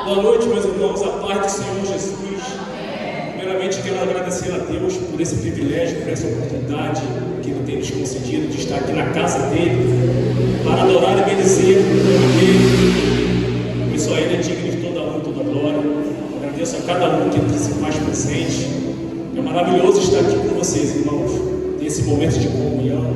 Boa noite, meus irmãos, a paz do Senhor Jesus. Primeiramente, quero agradecer a Deus por esse privilégio, por essa oportunidade que Ele tem nos concedido de estar aqui na casa dEle, para adorar e bendizer o nome dEle, pois só Ele é digno de toda a honra e toda a glória. Agradeço a cada um que se faz presente. É maravilhoso estar aqui com vocês, irmãos, ter esse momento de comunhão,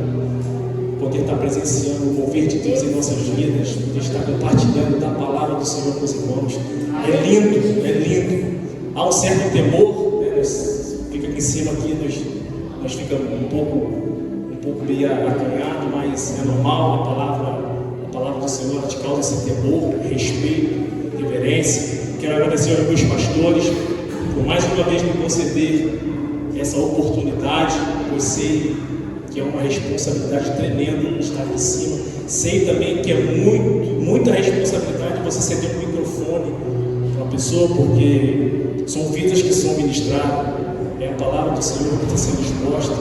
poder estar presenciando o mover de Deus em nossas vidas, poder estar compartilhando da palavra do Senhor com os irmãos. É lindo, é lindo. Há um certo temor, né? Fica aqui em cima, aqui, nós ficamos um pouco meio acanhado, mas é normal. A palavra do Senhor te causa esse temor, respeito, reverência. Quero agradecer aos meus pastores por mais uma vez me conceder essa oportunidade. Eu sei que é uma responsabilidade tremenda estar aqui em cima. Sei também que é muita responsabilidade você ceder um microfone para uma pessoa, porque são vidas que são ministradas, é a palavra do Senhor que está sendo exposta.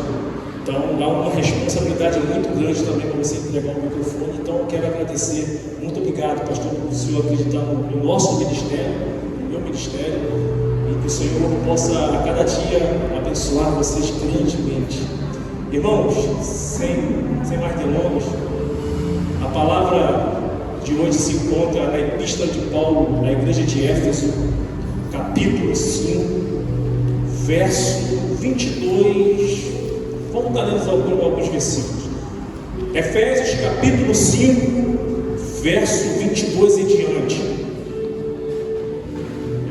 Então há uma responsabilidade muito grande também para você entregar o microfone. Então eu quero agradecer, muito obrigado, pastor, por o Senhor acreditar no nosso ministério, no meu ministério, e que o Senhor possa a cada dia abençoar vocês grandemente. Irmãos, sem mais delongas, a palavra de hoje se encontra na Epístola de Paulo à igreja de Éfeso, capítulo 5, verso 22. Vamos dar alguns versículos. Efésios capítulo 5, verso 22 em diante.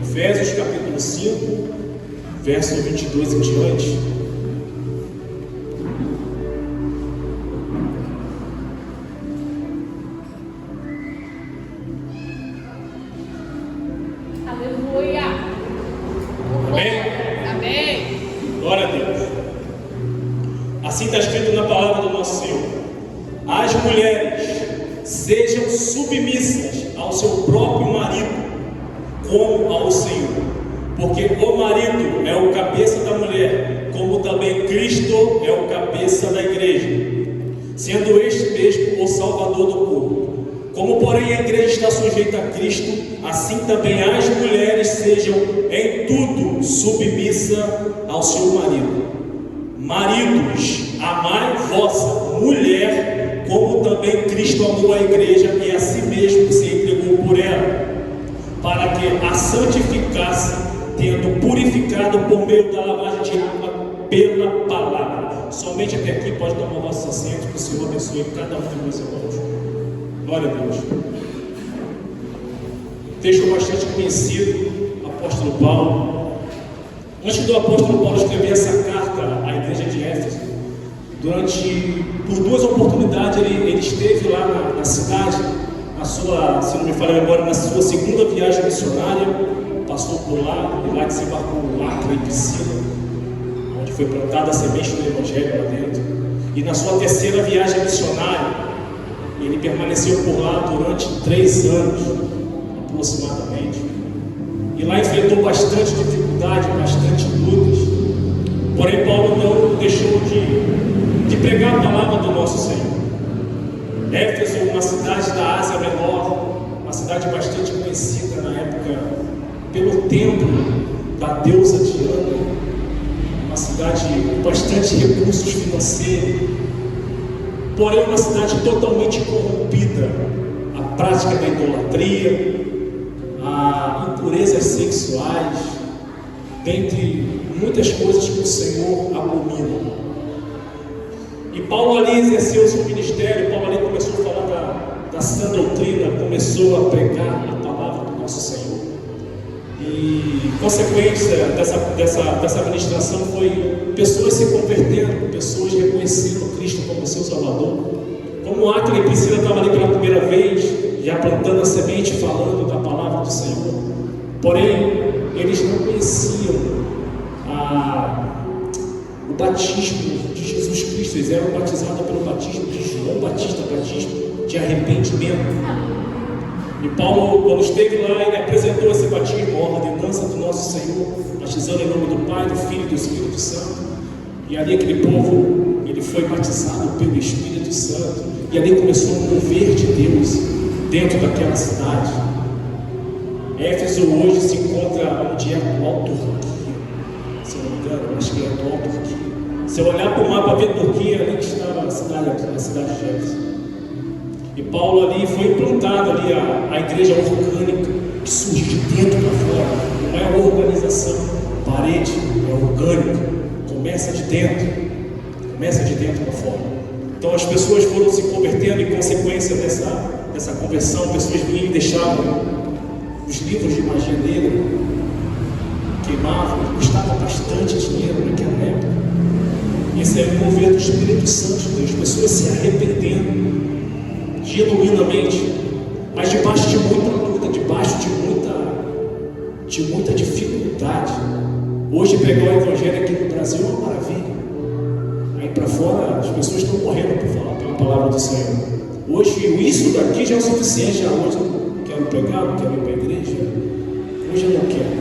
Efésios capítulo 5, verso 22 em diante. Assim está escrito na palavra do nosso Senhor: as mulheres sejam submissas ao seu próprio marido, como ao Senhor, porque o marido é o cabeça da mulher, como também Cristo é o cabeça da igreja, sendo este mesmo o Salvador do corpo. Como, porém, a igreja está sujeita a Cristo, assim também as mulheres sejam em tudo submissas ao seu marido. Maridos, amai vossa mulher, como também Cristo amou a igreja e a si mesmo se entregou por ela, para que a santificasse, tendo purificado por meio da lavagem de água pela palavra. Somente até aqui pode tomar o vosso assento, que o Senhor abençoe cada um de meus irmãos. Glória a Deus. Texto bastante conhecido, apóstolo Paulo. Antes do apóstolo Paulo escrever essa carta à igreja de Éfeso, por duas oportunidades ele esteve lá na cidade, se não me falha a memória, na sua segunda viagem missionária, passou por lá, e lá desembarcou Lacra e Priscila, onde foi plantada a semente do Evangelho lá dentro. E na sua terceira viagem missionária, ele permaneceu por lá durante 3 anos, aproximadamente. E lá enfrentou bastante dificuldade, bastante lutas. Porém, Paulo não deixou de pregar a palavra do nosso Senhor. Éfeso, uma cidade da Ásia Menor, uma cidade bastante conhecida na época pelo templo da deusa Diana, uma cidade com bastante recursos financeiros, porém uma cidade totalmente corrompida, a prática da idolatria, a impurezas sexuais, dentre muitas coisas que o Senhor abomina. E Paulo ali exerceu o seu ministério. Paulo ali começou a falar da sã doutrina, começou a pregar a palavra do nosso Senhor. E consequência dessa ministração foi pessoas se convertendo, pessoas reconhecendo Cristo como seu Salvador. Como Lacra e Priscila estavam ali pela primeira vez, já plantando a semente, falando da palavra do Senhor. Porém, eles não conheciam o batismo de Jesus Cristo. Eles eram batizados pelo batismo de João Batista, batismo de arrependimento. E Paulo, quando esteve lá, ele apresentou esse batismo, a ordenança do nosso Senhor, batizando em nome do Pai, do Filho e do Espírito Santo. E ali aquele povo, ele foi batizado pelo Espírito Santo. E ali começou a mover de Deus dentro daquela cidade. Éfeso hoje se encontra onde é a atual Turquia, se não me engano, acho que é a atual Turquia. Se eu olhar para o mapa, ver Turquia, ali que estava a cidade de Éfeso. E Paulo ali foi implantado ali a igreja orgânica, que surge de dentro para fora. Não é uma organização, parede, é orgânica, começa de dentro para fora. Então as pessoas foram se convertendo em consequência dessa conversão. Pessoas vinham e deixavam os livros de magia negra, queimavam, custava bastante dinheiro naquela época. Esse é o mover do Espírito Santo de Deus, pessoas se arrependendo genuinamente, mas debaixo de muita luta, debaixo de muita dificuldade. Hoje pregar o Evangelho aqui no Brasil é uma maravilha. Aí para fora as pessoas estão morrendo por falar pela palavra do Senhor. Hoje isso daqui já é o suficiente. Já hoje eu não quero pregar, não quero ir para a igreja. Hoje eu não quero.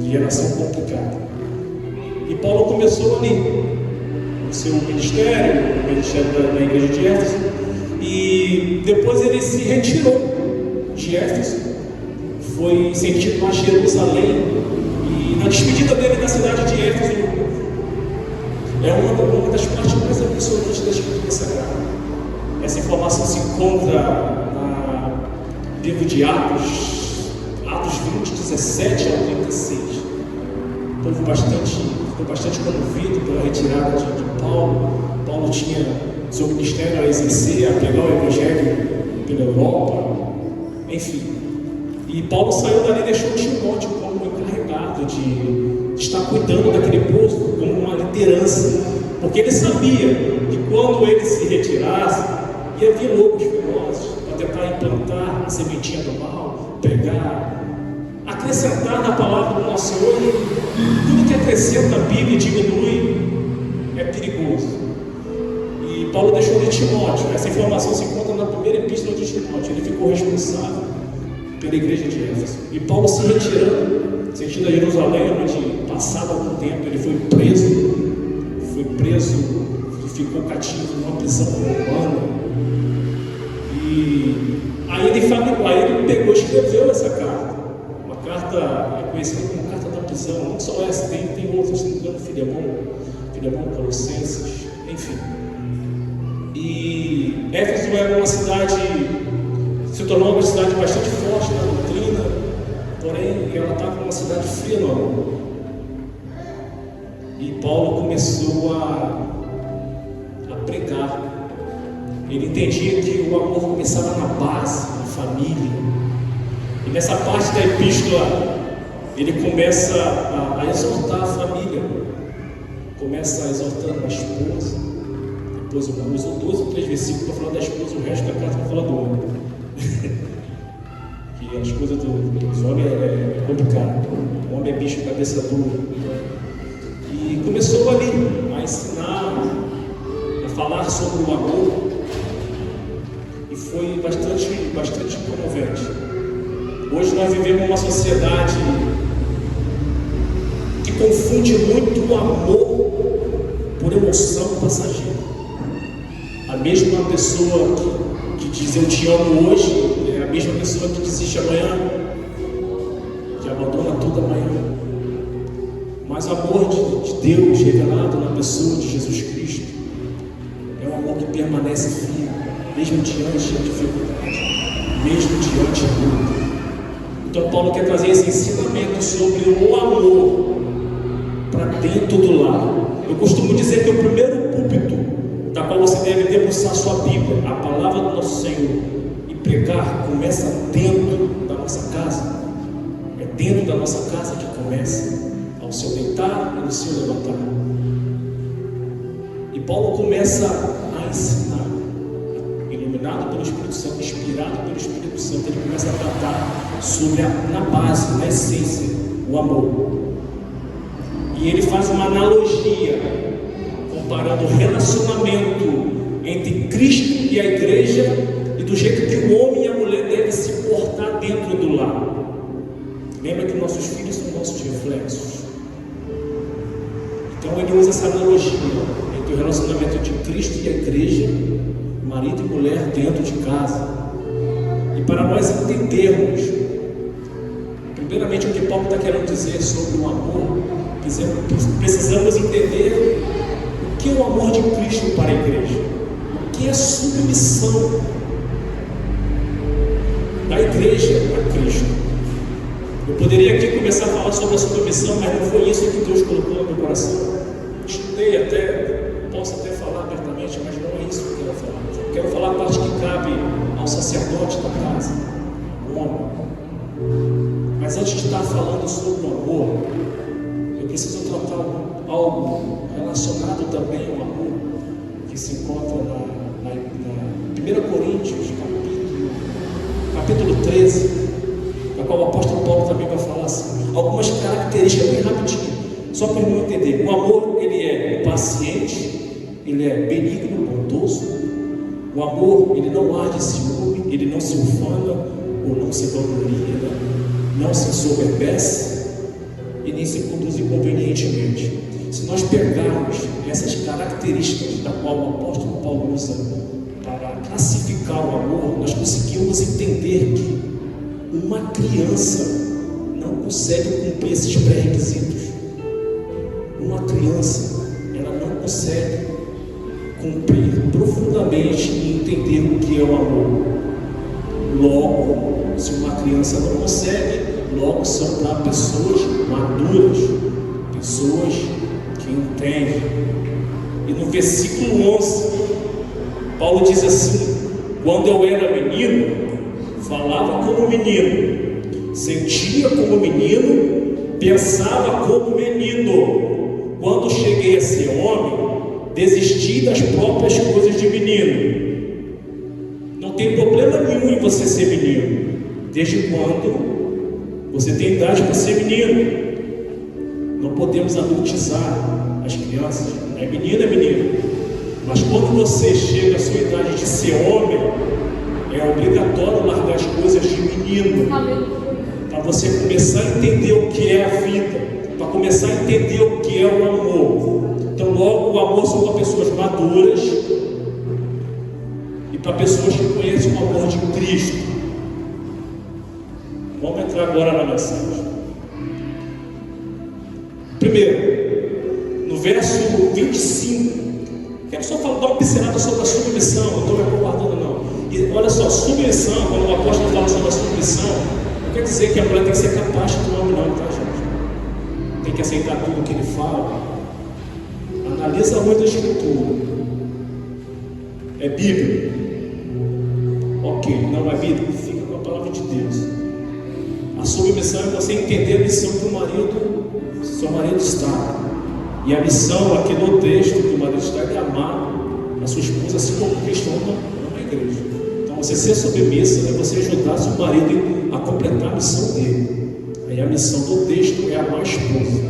Geração complicada. E Paulo começou ali o seu ministério, o ministério da igreja de Éfeso, e depois ele se retirou de Éfeso, foi sentido a Jerusalém, e na despedida dele da cidade de Éfeso é uma das partes mais emocionantes da Escritura Sagrada. Essa informação se encontra no livro de Atos 20, 17 a 36. O povo ficou bastante comovido pela retirada de Paulo. Paulo tinha seu ministério a exercer, a pregar o Evangelho pela Europa, enfim. E Paulo saiu dali e deixou Timóteo como encarregado de estar cuidando daquele povo, como uma liderança, porque ele sabia que quando ele se retirasse, ia vir lobos ferozes para tentar implantar a sementinha do mal, pregar, acrescentar na palavra do nosso Senhor. Tudo que acrescenta a Bíblia e diminui é perigoso. E Paulo deixou de Timóteo. Essa informação se encontra na primeira epístola de Timóteo. Ele ficou responsável pela igreja de Éfeso. E Paulo se retirando, sentindo a Jerusalém, onde passado algum tempo ele foi preso e ficou cativo numa prisão romana. E aí ele pegou e escreveu essa carta. Uma carta é conhecida como carta da prisão. Não só essa, tem outras, se não me engano, Filemão, Colossenses, enfim. E Éfeso era uma cidade, se tornou uma cidade bastante forte na doutrina, porém ela estava numa cidade fria no amor. E Paulo começou a pregar. Ele entendia que o amor começava na base, na família. E nessa parte da epístola, ele começa a exortar a família. Começa exortando a esposa. Depois usou 12 ou 3 versículos para falar da esposa, o resto da carta para falar do homem. Que as coisas dos homens é complicado. O homem é bicho, cabeça dura. E começou ali a ensinar, a falar sobre o amor. E foi bastante comovente. Hoje nós vivemos uma sociedade que confunde muito o amor por emoção passageira. A mesma pessoa que diz eu te amo hoje é a mesma pessoa que desiste amanhã, que abandona tudo amanhã. Mas o amor de Deus revelado na pessoa de Jesus Cristo é um amor que permanece firme, mesmo diante da dificuldade, mesmo diante da luta. Então Paulo quer trazer esse ensinamento sobre o amor para dentro do lar. Eu costumo dizer que o primeiro púlpito da qual você deve debruçar sua Bíblia, a palavra do nosso Senhor, e pregar, começa dentro da nossa casa. É dentro da nossa casa que começa, ao seu deitar e no seu levantar. E Paulo começa a ensinar, iluminado pelo Espírito Santo, inspirado pelo Espírito Santo. Ele começa a tratar sobre na base, na essência, o amor. E ele faz uma analogia, comparando o relacionamento entre Cristo e a igreja e do jeito que o homem e a mulher devem se portar dentro do lar. Lembra que nossos filhos são nossos reflexos. Então ele usa essa analogia entre o relacionamento de Cristo e a igreja, marido e mulher dentro de casa. E para nós entendermos, primeiramente, o que Paulo está querendo dizer sobre o amor, precisamos entender o que é o amor de Cristo para a igreja, o que é submissão da igreja a Cristo. Eu poderia aqui começar a falar sobre a submissão, mas não foi isso que Deus colocou no meu coração. Estudei até, posso até falar abertamente, mas não é isso que eu quero falar. Eu quero falar a parte que cabe ao sacerdote da casa, o homem. Mas antes de estar falando sobre o amor, eu preciso tratar algo relacionado também ao amor, que se encontra na 1 Coríntios, capítulo 13, na qual o apóstolo Paulo também vai falar assim, algumas características bem rapidinho, só para eu entender. O amor, ele é paciente, ele é benigno, bondoso. O amor, ele não arde ciúme, ele não se ufana ou não se vangloria, não se ensoberbece e nem se conduz inconvenientemente. Se nós pegarmos essas características da qual o apóstolo Paulo usa para classificar o amor, nós conseguimos entender que uma criança não consegue cumprir esses pré-requisitos. Uma criança, ela não consegue cumprir profundamente e entender o que é o amor. Logo, se uma criança não consegue, logo são para pessoas maduras, pessoas que entendem. E no versículo 11, Paulo diz assim: quando eu era menino, falava como menino, sentia como menino, pensava como menino. Quando cheguei a ser homem, desisti das próprias coisas de menino. Não tem problema nenhum em você ser menino, desde quando você tem idade para ser menino. Não podemos adultizar as crianças. É menino, é menino. Mas quando você chega à sua idade de ser homem, é obrigatório largar as coisas de menino, para você começar a entender o que é a vida, para começar a entender o que é o amor. Então, logo, o amor são para pessoas maduras e para pessoas que conhecem o amor de Cristo. Vamos entrar agora na mensagem. Primeiro, no verso 25, quero só dar uma pincelada sobre a submissão, não estou me acovardando não. E olha só, submissão, quando o apóstolo fala sobre a submissão, não quer dizer que a mulher tem que ser capaz do homem não, tá, gente? Tem que aceitar tudo o que ele fala. Analisa muito a escritura. É Bíblia? Ok, não é Bíblia? Fica com a palavra de Deus. A submissão é você entender a missão que o seu marido está. E a missão aqui no texto que o marido está é amar a sua esposa assim como Cristo ama a igreja. Então você ser submissa é você ajudar seu marido a completar a missão dele. Aí a missão do texto é amar a esposa.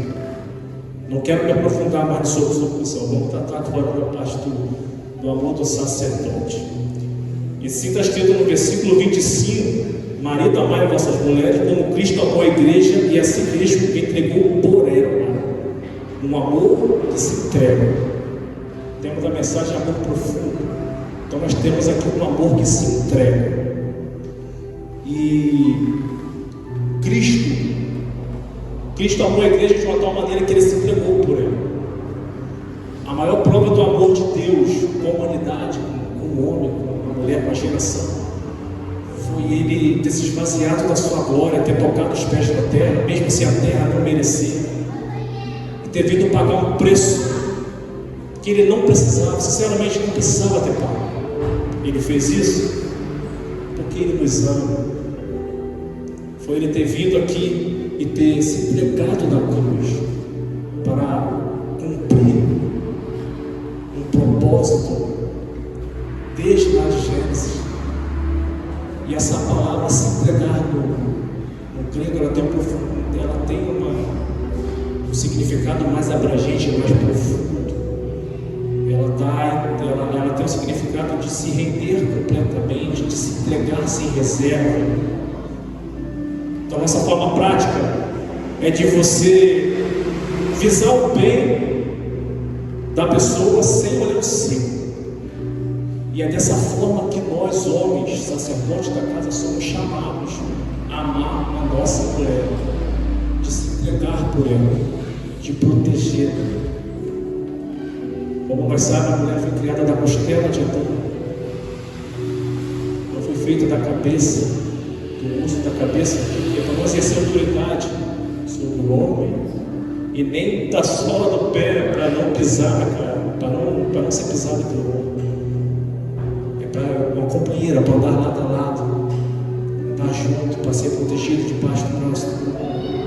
Não quero me aprofundar mais sobre submissão. Vamos tratar agora da parte do amor do sacerdote. E assim está escrito no versículo 25: marido, amai vossas mulheres como Cristo amou a igreja e a si mesmo entregou por ela. Um amor que se entrega. Temos a mensagem de amor profundo. Então nós temos aqui um amor que se entrega. E Cristo amou a igreja de uma tal maneira que ele se entregou por ela. A maior prova do amor de Deus com a humanidade, com o homem, com a mulher, com a geração, foi ele ter se esvaziado da sua glória, ter tocado os pés da terra, mesmo se a terra não merecia, e ter vindo pagar um preço que ele não precisava, sinceramente não precisava ter pago. Ele fez isso porque ele nos ama. Foi ele ter vindo aqui e ter se entregado na cruz para cumprir um propósito desde lá de Gênesis. E essa palavra se entregar no grego, ela tem um significado mais abrangente, mais profundo. Ela tem um significado de se render completamente, de se entregar sem reserva. Então essa forma prática é de você visar o bem da pessoa sem olhar o seu. E é dessa forma que nós, homens, sacerdotes da casa, somos chamados a amar a nossa mulher, de se entregar por ela, de protegê-la. Como nós sabemos, a mulher foi criada da costela de Adão, não foi feita da cabeça, do osso da cabeça, porque para não exercer autoridade sobre o homem, e nem da sola do pé para não pisar, para não ser pisado pelo homem. É para uma companheira, para andar lado a lado, andar junto, para ser protegido debaixo do braço do homem.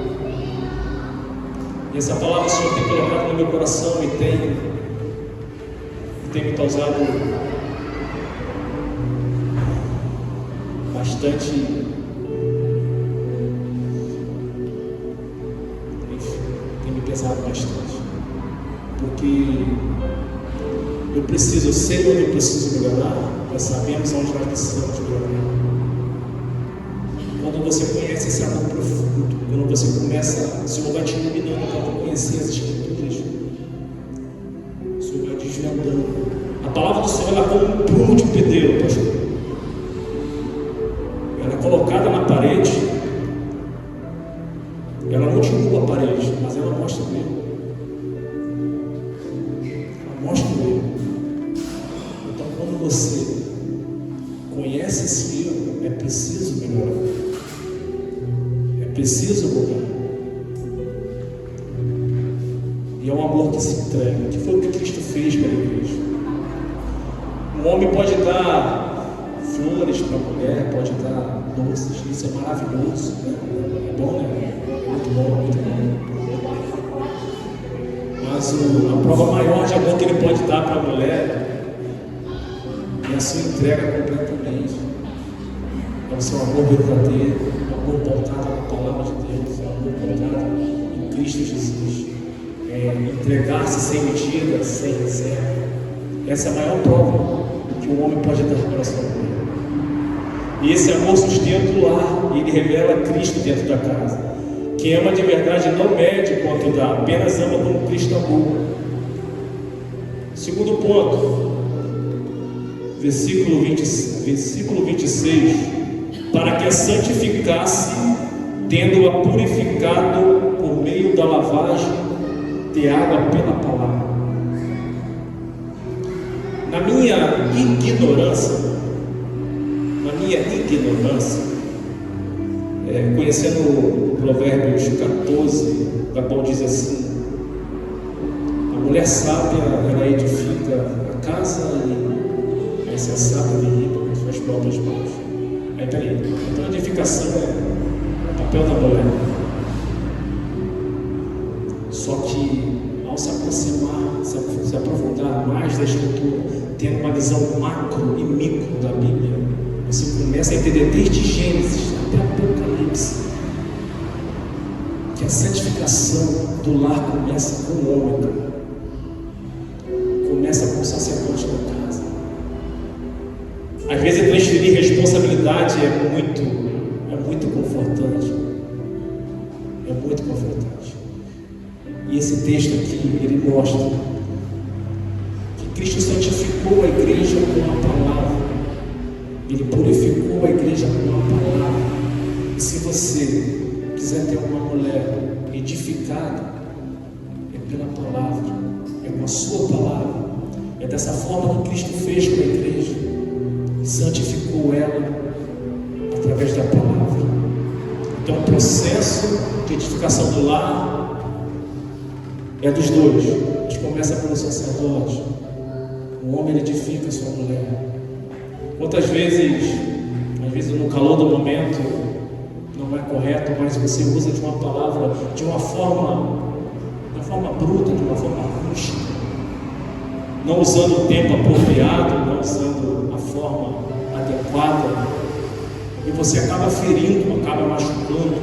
E essa palavra o Senhor tem colocado no meu coração e tem me causado bastante, tem me pesado bastante, porque eu sei onde eu preciso melhorar, nós sabemos onde nós precisamos melhorar. Quando você conhece esse amor profundo, quando você começa, o Senhor vai te iluminando para conhecer as Escrituras, o Senhor vai desvendando. A palavra do Senhor ela é como um prumo de pedreiro, pastor. Ela é colocada na parede, ela não derruba a parede, mas ela mostra o erro. Ela mostra o erro. Então, quando você conhece esse erro, é preciso melhorar, é preciso mudar. E é um amor que se entrega, que foi o que Cristo fez para a igreja. Um homem pode dar flores para a mulher, pode dar doces, isso é maravilhoso, né? É bom, né? Muito bom, muito bom. Mas a prova maior de amor que ele pode dar para a mulher é a sua entrega completamente. É o seu amor verdadeiro, o amor pautado na palavra de Deus, o amor pautado em Cristo Jesus. Entregar-se sem medida, sem reserva. Essa é a maior prova que o homem pode dar para a sua mulher. E esse amor sustenta o lar, e ele revela Cristo dentro da casa. Quem ama de verdade não mede quanto dá, apenas ama como Cristo amou. Segundo ponto, versículo 26, para que a santificasse, tendo-a purificado por meio da lavagem de água pela palavra. Na minha ignorância, conhecendo o Provérbios 14, da qual diz assim: a mulher sábia, ela edifica a casa e a insensata derriba com suas próprias mãos. Aí peraí, então a edificação é o papel da mulher. Só que ao se aproximar, se aprofundar mais da Escritura, tendo uma visão macro e micro da Bíblia, você começa a entender desde Gênesis até Apocalipse que a santificação do lar começa com o homem, começa com o sacerdote da casa. Às vezes transferir responsabilidade é muito confortante, é muito confortante. E esse texto aqui, ele mostra que Cristo santificou a igreja com a palavra, ele purificou a igreja com a palavra. E se você quiser ter uma mulher edificada, é pela palavra, é com a sua palavra. É dessa forma que Cristo fez com a igreja, santificou ela através da palavra. Então o processo de edificação do lar é dos dois. A gente começa pelo sacerdote. O homem edifica a sua mulher. Quantas vezes, às vezes no calor do momento, não é correto, mas você usa de uma palavra de uma forma bruta, de uma forma rústica, não usando o tempo apropriado, não usando a forma adequada, e você acaba ferindo, acaba machucando.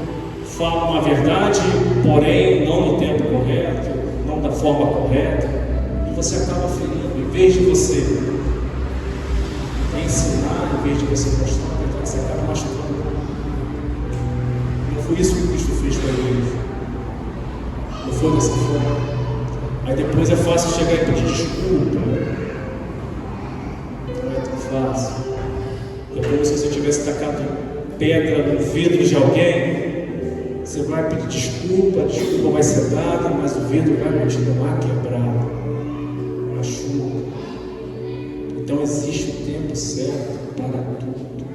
Fala uma verdade, porém não no tempo correto, não da forma correta, e você acaba ferindo. Em vez de você ensinar, em vez de você mostrar, então você acaba machucando. Não foi isso que Cristo fez para a igreja. Não foi dessa forma. Aí depois é fácil chegar e pedir desculpa. Não é tão fácil. É como se você tivesse tacado pedra no vidro de alguém. Você vai pedir desculpa, a desculpa vai ser dada, mas o vidro vai continuar quebrado. Machuca. Então existe o tempo certo para tudo.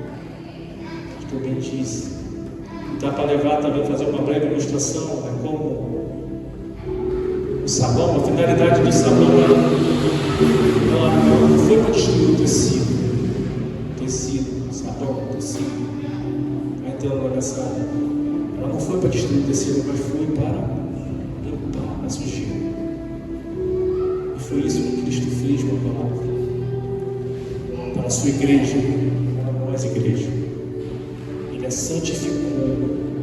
Pastor bem disse. Dá para levar também, fazer uma breve ilustração, né? Como o sabão, a finalidade do sabão ela não foi para destruir o tecido, sabão, tecido. Vai ter uma engraçada. Ela não foi para destruir o tecido, mas foi para limpar a sujeira. E foi isso que Cristo fez com a palavra. Para a sua igreja, para nós, igreja. Ele a santificou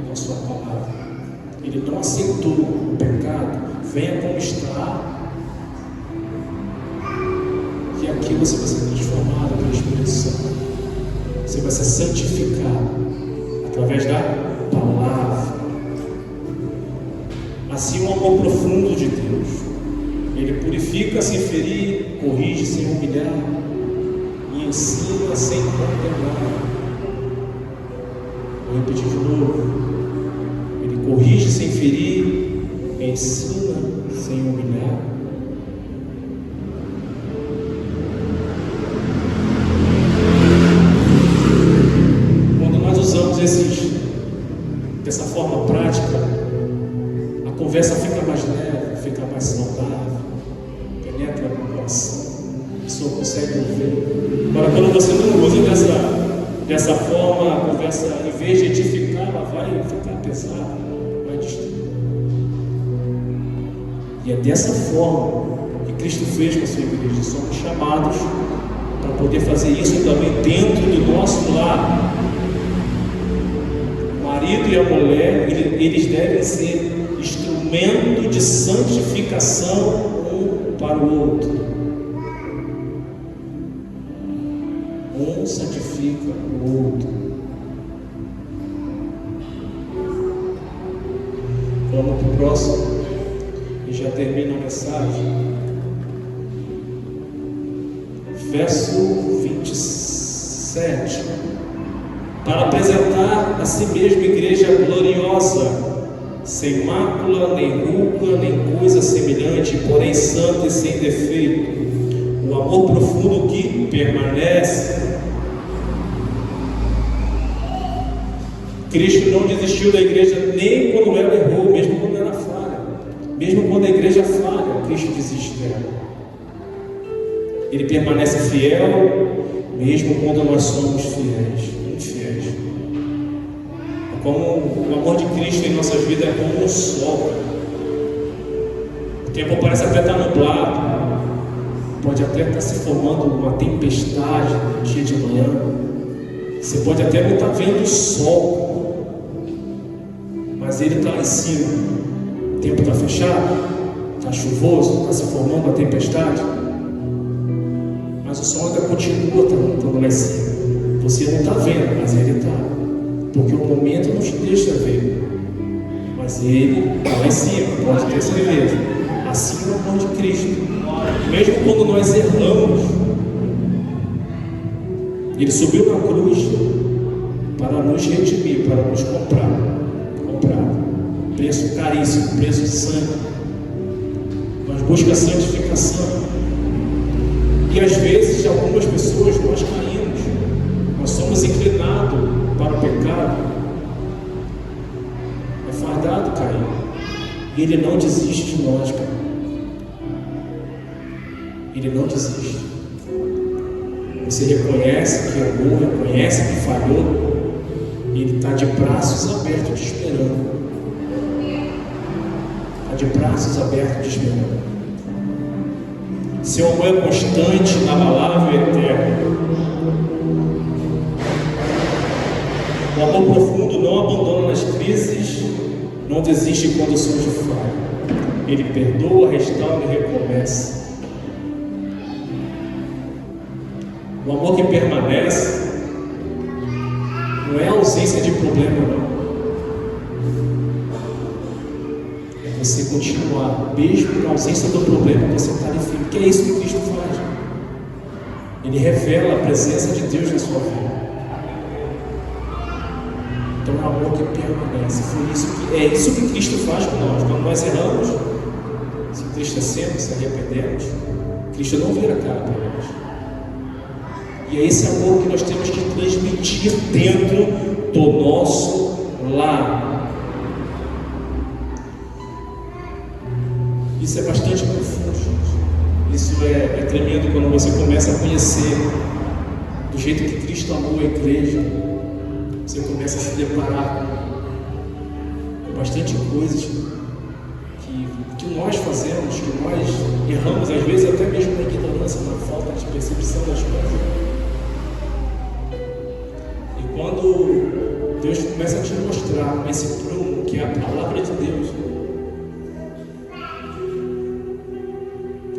com a sua palavra. Ele não aceitou o pecado, venha como está, e aqui você vai ser transformado pelo Espírito Santo. Você vai ser santificado através da palavra. Assim, o amor profundo de Deus, ele purifica sem ferir, corrige sem humilhar e ensina sem condenar. Vou repetir de novo. Ele corrige sem ferir, ensina sem humilhar. Quando nós usamos dessa forma prática, a conversa fica mais leve, fica mais saudável, penetra no coração, a pessoa consegue ouvir. Agora, quando você não usa dessa forma, a conversa, em vez de edificar, ela vai ficar pesada, vai destruir. E é dessa forma que Cristo fez com a sua igreja. Somos chamados para poder fazer isso também dentro do nosso lar. O marido e a mulher, eles devem ser instrumento de santificação um para o outro. Um santifica o outro. Vamos para o próximo e já termina a mensagem. Verso 27. Para apresentar a si mesmo igreja gloriosa, sem mácula, nem ruga, nem coisa semelhante, porém santa e sem defeito. O amor profundo que permanece. Cristo não desistiu da igreja nem quando ela errou, mesmo quando ela falha. Mesmo quando a igreja falha, Cristo desiste dela. Ele permanece fiel, mesmo quando nós somos infiéis. É como o amor de Cristo em nossas vidas é como um sol. O tempo parece até estar nublado, pode até estar se formando uma tempestade no dia de manhã. Você pode até não estar vendo o sol, mas ele está lá em cima. O tempo está fechado, está chuvoso, está se formando uma tempestade, mas o sol ainda continua estando lá em cima. Você não está vendo, mas ele está, porque o momento não te deixa ver, mas ele está lá em cima, pode ter certeza. Assim é o amor de Cristo. Mesmo quando nós erramos, ele subiu na cruz para nos redimir, para nos comprar. Preço caríssimo, preço de sangue. Nós buscamos a santificação. E às vezes, algumas pessoas, nós caímos. Nós somos inclinados para o pecado. É fardado cair. E ele não desiste de nós, cara. Ele não desiste. Você reconhece que errou, reconhece que falhou, e ele está de braços abertos te esperando. Está de braços abertos te esperando. Seu amor é constante, inabalável e eterno. O amor profundo não abandona nas crises, não desiste quando surge falha. Ele perdoa, restaura e recomeça. O amor que permanece não é a ausência de problema, não. É você continuar, mesmo na ausência do problema, você está ali firme. Que é isso que Cristo faz. Ele revela a presença de Deus na sua vida. Então é um amor que permanece. É isso que Cristo faz com nós. Quando nós erramos, se entristecemos, se arrependemos, Cristo não vira a cara para nós. E é esse amor que nós temos que transmitir dentro do nosso lar. Isso é bastante profundo, gente. Isso é tremendo quando você começa a conhecer do jeito que Cristo amou a igreja. Você começa a se deparar com bastante coisas que nós fazemos, que nós erramos, às vezes até mesmo na ignorância, na falta de percepção das coisas. E quando Deus começa a te mostrar esse prumo, que é a palavra de Deus,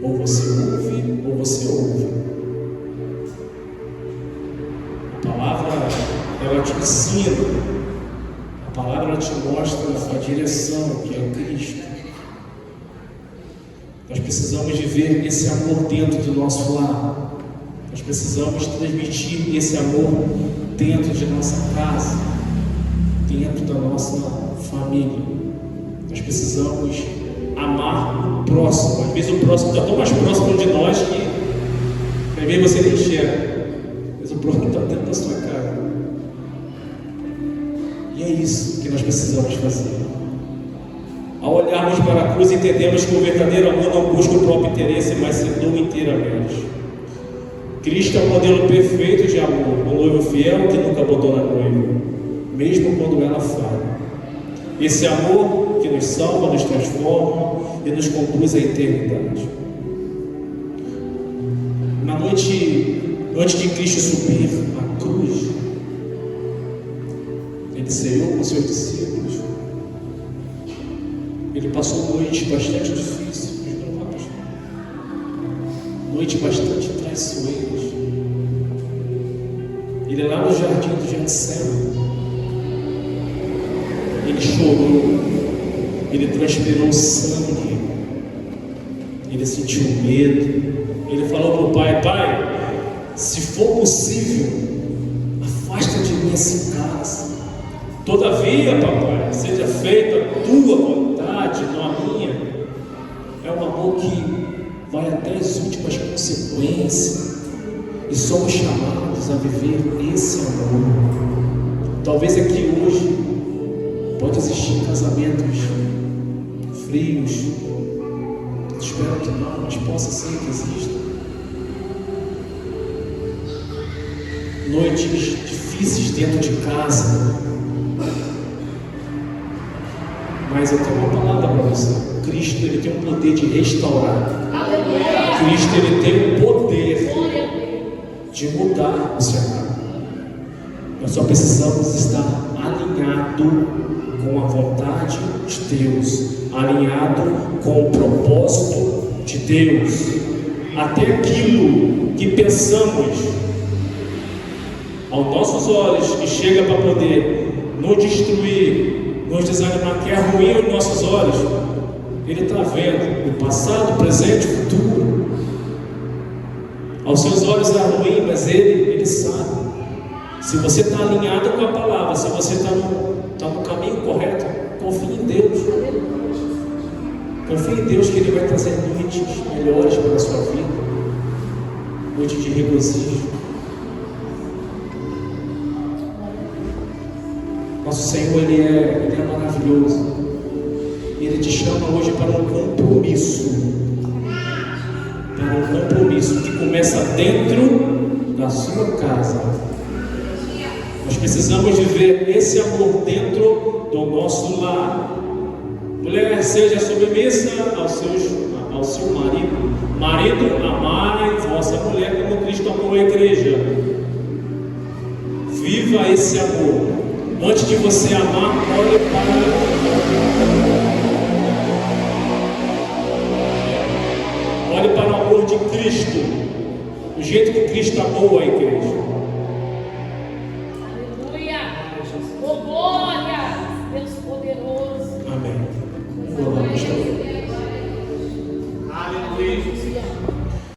ou você ouve, ou você ouve. A palavra, ela te ensina. A palavra, ela te mostra a direção, que é Cristo. Nós precisamos viver esse amor dentro do nosso lar. Nós precisamos transmitir esse amor dentro de nossa casa, dentro da nossa família. Nós precisamos amar o próximo. Às vezes o próximo está tão mais próximo de nós que às vezes você nem enxerga, mas o próximo está dentro da sua casa. E é isso que nós precisamos fazer. Ao olharmos para a cruz, entendemos que o verdadeiro amor não busca o próprio interesse, mas se doa inteiramente. Cristo é o modelo perfeito de amor, um noivo fiel que nunca abandona a noiva, mesmo quando ela falha. Esse amor que nos salva, nos transforma e nos conduz à eternidade. Na noite, antes de Cristo subir à cruz, ele ceou com seus discípulos. Ele passou noites bastante difíceis, noites bastante traiçoeiras. Ele lá no jardim do Getsemane, ele chorou, ele transpirou sangue, ele sentiu medo. Ele falou para o Pai: Pai, se for possível, afasta de mim esse cálice. Todavia, papai, seja feita a tua vontade, não a minha. É um amor que vai até as últimas consequências, e somos chamados a viver esse amor. Talvez aqui hoje pode existir casamentos frios. Espero que não, mas possa ser que exista. Noites difíceis dentro de casa. Mas eu tenho uma palavra para você. Cristo, ele tem o poder de restaurar. Cristo, ele tem o poder de mudar o cenário. Nós só precisamos estar alinhado com a vontade de Deus, alinhado com o propósito de Deus. Até aquilo que pensamos aos nossos olhos, que chega para poder nos destruir, nos desanimar, que é ruim aos nossos olhos, ele está vendo o passado, o presente, o futuro. Aos seus olhos é ruim, mas ele sabe. Se você está alinhado com a palavra, se você está no caminho correto, confie em Deus. Confie em Deus que Ele vai trazer noites melhores para a sua vida, noites de regozijo. Nosso Senhor, Ele é maravilhoso. Ele te chama hoje para um compromisso. Para um compromisso que começa dentro da sua casa. Nós precisamos viver esse amor dentro do nosso lar. Mulher, seja submissa ao seu marido. Marido, amai vossa mulher como Cristo amou a igreja. Viva esse amor. Antes de você amar, olhe para o amor de Cristo, do jeito que Cristo amou a igreja.